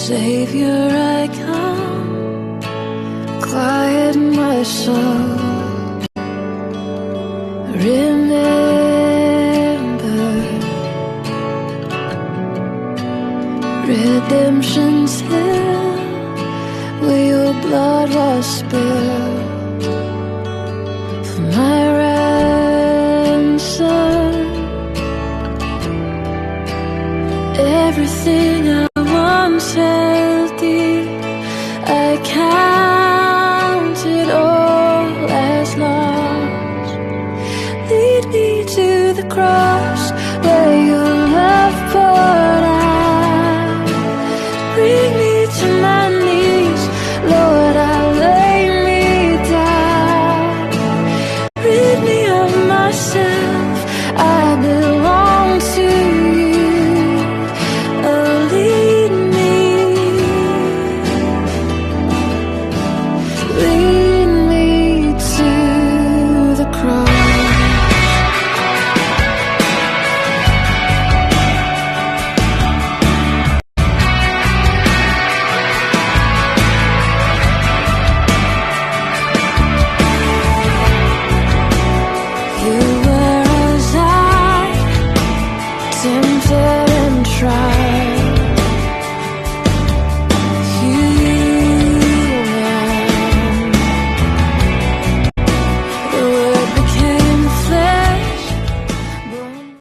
Savior, I come, quiet my soul. Remember, redemption's hill, where your blood was spilled for my ransom. Everything I once held dear, I counted all as lost. Lead me to the cross where your love poured out. Bring me to my knees, Lord, I lay me down. Rid me of myself, I belong to you. Lead me to the cross. You were as I, tempted and tried.